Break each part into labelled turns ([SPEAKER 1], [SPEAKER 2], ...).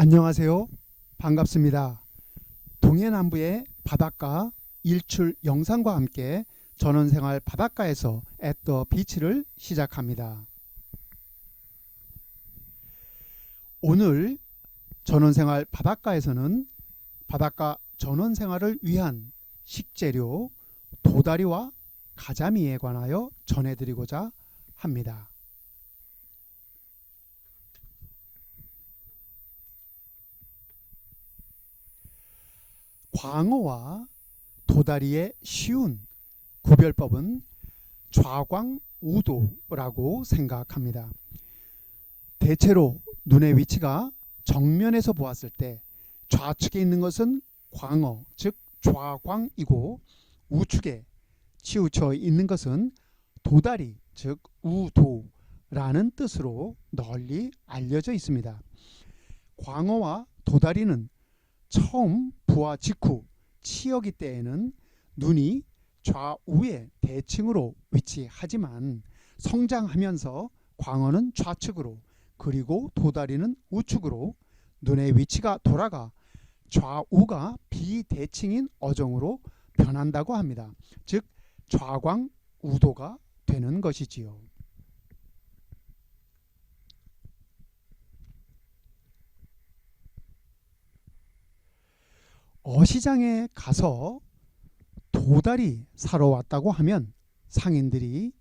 [SPEAKER 1] 안녕하세요. 반갑습니다. 동해남부의 바닷가 일출 영상과 함께 전원생활 바닷가에서 at the beach를 시작합니다. 오늘 전원생활 바닷가에서는 바닷가 전원생활을 위한 식재료 도다리와 가자미에 관하여 전해드리고자 합니다. 광어와 도다리의 쉬운 구별법은 좌광우도라고 생각합니다. 대체로 눈의 위치가 정면에서 보았을 때 좌측에 있는 것은 광어, 즉 좌광이고 우측에 치우쳐 있는 것은 도다리, 즉 우도라는 뜻으로 널리 알려져 있습니다. 광어와 도다리는 처음 부화 직후 치어기 때에는 눈이 좌우의 대칭으로 위치하지만 성장하면서 광어는 좌측으로 그리고 도다리는 우측으로 눈의 위치가 돌아가 좌우가 비대칭인 어종으로 변한다고 합니다. 즉 좌광우도가 되는 것이지요. 어시장에 가서 도다리 사러 왔다고 하면 상인들이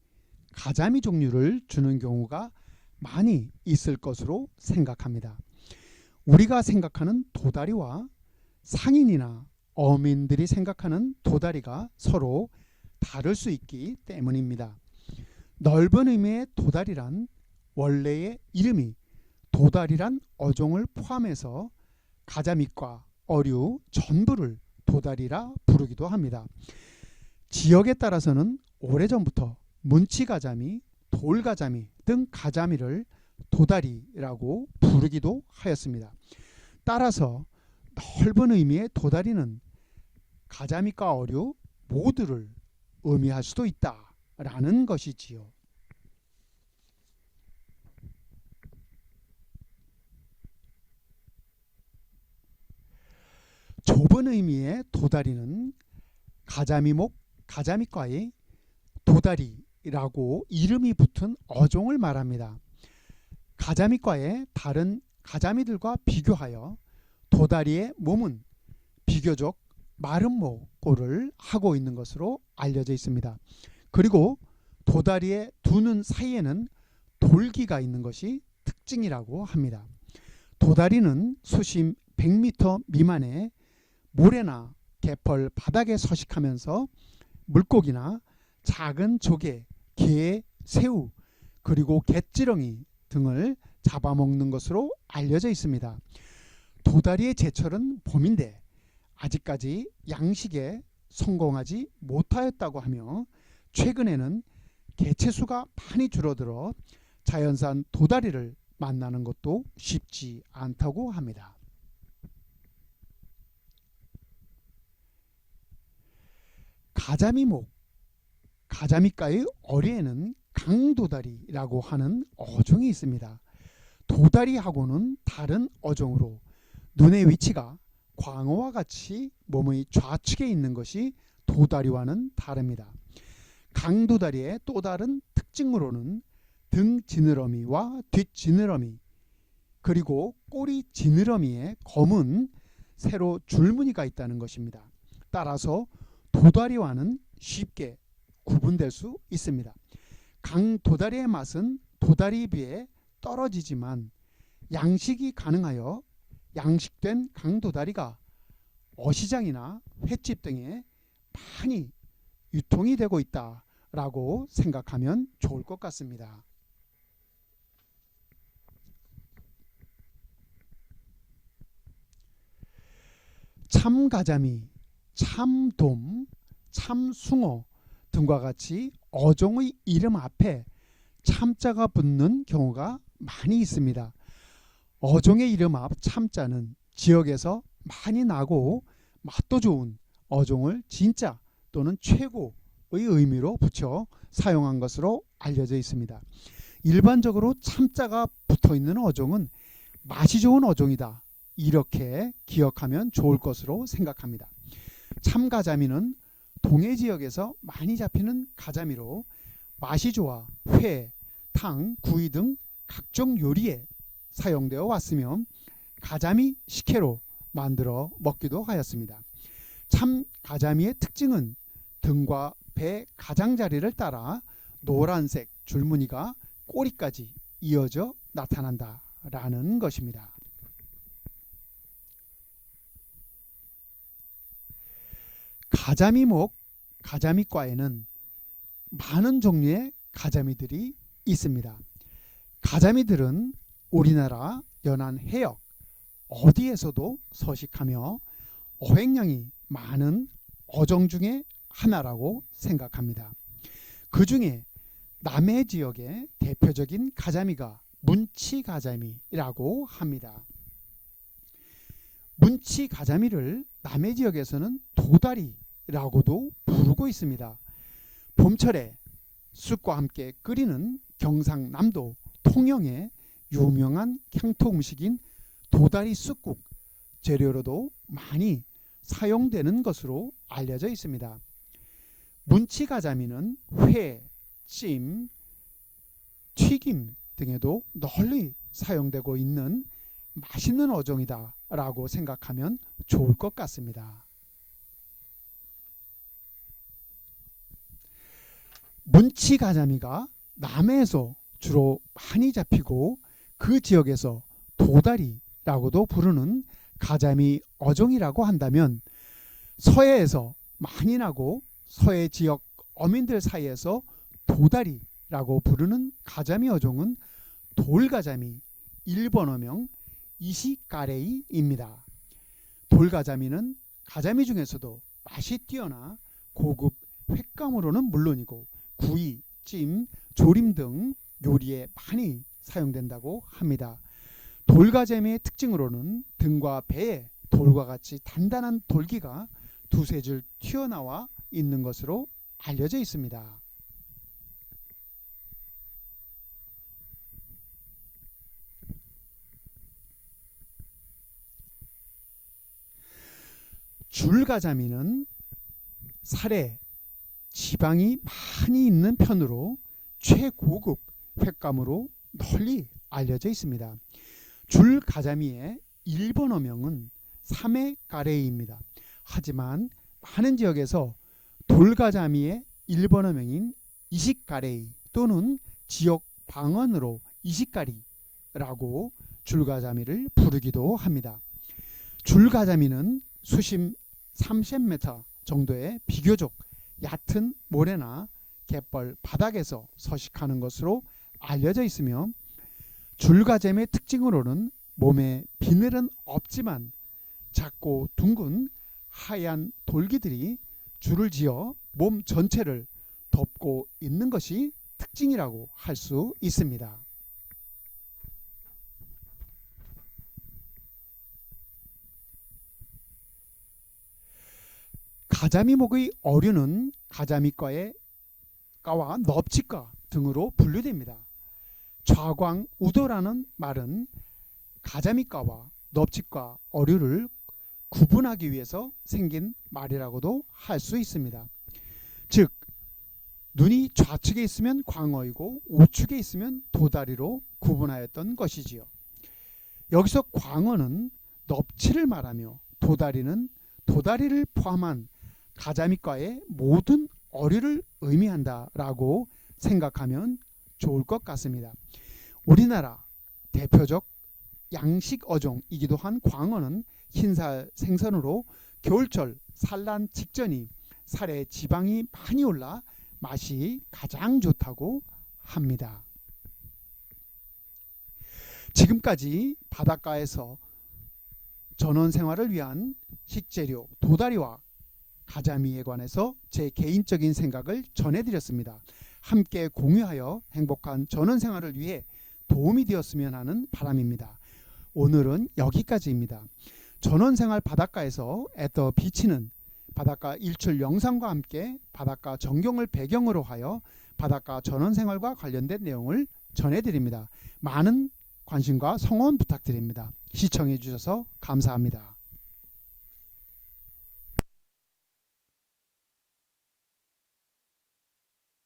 [SPEAKER 1] 가자미 종류를 주는 경우가 많이 있을 것으로 생각합니다. 우리가 생각하는 도다리와 상인이나 어민들이 생각하는 도다리가 서로 다를 수 있기 때문입니다. 넓은 의미의 도다리란 원래의 이름이 도다리란 어종을 포함해서 가자미과 어류 전부를 도다리라 부르기도 합니다. 지역에 따라서는 오래전부터 문치가자미, 돌가자미 등 가자미를 도다리라고 부르기도 하였습니다. 따라서 넓은 의미의 도다리는 가자미과 어류 모두를 의미할 수도 있다라는 것이지요. 좁은 의미의 도다리는 가자미목, 가자미과의 도다리라고 이름이 붙은 어종을 말합니다. 가자미과의 다른 가자미들과 비교하여 도다리의 몸은 비교적 마른 모꼴을 하고 있는 것으로 알려져 있습니다. 그리고 도다리의 두 눈 사이에는 돌기가 있는 것이 특징이라고 합니다. 도다리는 수심 100m 미만의 모래나 개펄 바닥에 서식하면서 물고기나 작은 조개, 게, 새우, 그리고 갯지렁이 등을 잡아먹는 것으로 알려져 있습니다. 도다리의 제철은 봄인데 아직까지 양식에 성공하지 못하였다고 하며 최근에는 개체수가 많이 줄어들어 자연산 도다리를 만나는 것도 쉽지 않다고 합니다. 가자미목, 가자미과의 어류에는 강도다리라고 하는 어종이 있습니다. 도다리하고는 다른 어종으로 눈의 위치가 광어와 같이 몸의 좌측에 있는 것이 도다리와는 다릅니다. 강도다리의 또 다른 특징으로는 등 지느러미와 뒷 지느러미 그리고 꼬리 지느러미에 검은 세로 줄무늬가 있다는 것입니다. 따라서 도다리와는 쉽게 구분될 수 있습니다. 강도다리의 맛은 도다리에 비해 떨어지지만 양식이 가능하여 양식된 강도다리가 어시장이나 횟집 등에 많이 유통이 되고 있다라고 생각하면 좋을 것 같습니다. 참가자미, 참돔, 참숭어 등과 같이 어종의 이름 앞에 참자가 붙는 경우가 많이 있습니다. 어종의 이름 앞 참자는 지역에서 많이 나고 맛도 좋은 어종을 진짜 또는 최고의 의미로 붙여 사용한 것으로 알려져 있습니다. 일반적으로 참자가 붙어 있는 어종은 맛이 좋은 어종이다 이렇게 기억하면 좋을 것으로 생각합니다. 참가자미는 동해 지역에서 많이 잡히는 가자미로 맛이 좋아 회, 탕, 구이 등 각종 요리에 사용되어 왔으며 가자미 식혜로 만들어 먹기도 하였습니다. 참 가자미의 특징은 등과 배 가장자리를 따라 노란색 줄무늬가 꼬리까지 이어져 나타난다라는 것입니다. 가자미목, 가자미과에는 많은 종류의 가자미들이 있습니다. 가자미들은 우리나라 연안 해역 어디에서도 서식하며 어획량이 많은 어종 중에 하나라고 생각합니다. 그 중에 남해 지역의 대표적인 가자미가 문치가자미라고 합니다. 문치가자미를 남해 지역에서는 도다리라고도 부르고 있습니다. 봄철에 쑥과 함께 끓이는 경상남도 통영의 유명한 향토 음식인 도다리 쑥국 재료로도 많이 사용되는 것으로 알려져 있습니다. 문치가자미는 회, 찜, 튀김 등에도 널리 사용되고 있는 맛있는 어종이다 라고 생각하면 좋을 것 같습니다. 문치가자미가 남해에서 주로 많이 잡히고 그 지역에서 도다리라고도 부르는 가자미 어종이라고 한다면 서해에서 많이 나고 서해 지역 어민들 사이에서 도다리라고 부르는 가자미 어종은 돌가자미 일본어명 이시가레이입니다. 돌가자미는 가자미 중에서도 맛이 뛰어나 고급 횟감으로는 물론이고 구이, 찜, 조림 등 요리에 많이 사용된다고 합니다. 돌가자미의 특징으로는 등과 배에 돌과 같이 단단한 돌기가 두세 줄 튀어나와 있는 것으로 알려져 있습니다. 줄가자미는 살에 지방이 많이 있는 편으로 최고급 횟감으로 널리 알려져 있습니다. 줄가자미의 일본어명은 사메가레이입니다. 하지만 많은 지역에서 돌가자미의 일본어명인 이시가레이 또는 지역 방언으로 이시가리라고 줄가자미를 부르기도 합니다. 줄가자미는 수심 3cm 정도의 비교적 얕은 모래나 갯벌 바닥에서 서식하는 것으로 알려져 있으며 줄가자미의 특징으로는 몸에 비늘은 없지만 작고 둥근 하얀 돌기들이 줄을 지어 몸 전체를 덮고 있는 것이 특징이라고 할 수 있습니다. 가자미목의 어류는 가자미과와 넙치과 등으로 분류됩니다. 좌광우도라는 말은 가자미과와 넙치과 어류를 구분하기 위해서 생긴 말이라고도 할 수 있습니다. 즉 눈이 좌측에 있으면 광어이고 우측에 있으면 도다리로 구분하였던 것이지요. 여기서 광어는 넙치를 말하며 도다리는 도다리를 포함한 가자미과의 모든 어류를 의미한다라고 생각하면 좋을 것 같습니다. 우리나라 대표적 양식 어종이기도 한 광어는 흰살 생선으로 겨울철 산란 직전이 살에 지방이 많이 올라 맛이 가장 좋다고 합니다. 지금까지 바닷가에서 전원생활을 위한 식재료 도다리와 가자미에 관해서 제 개인적인 생각을 전해드렸습니다. 함께 공유하여 행복한 전원생활을 위해 도움이 되었으면 하는 바람입니다. 오늘은 여기까지입니다. 전원생활 바닷가에서 애떠 비치는 바닷가 일출 영상과 함께 바닷가 전경을 배경으로 하여 바닷가 전원생활과 관련된 내용을 전해드립니다. 많은 관심과 성원 부탁드립니다. 시청해 주셔서 감사합니다.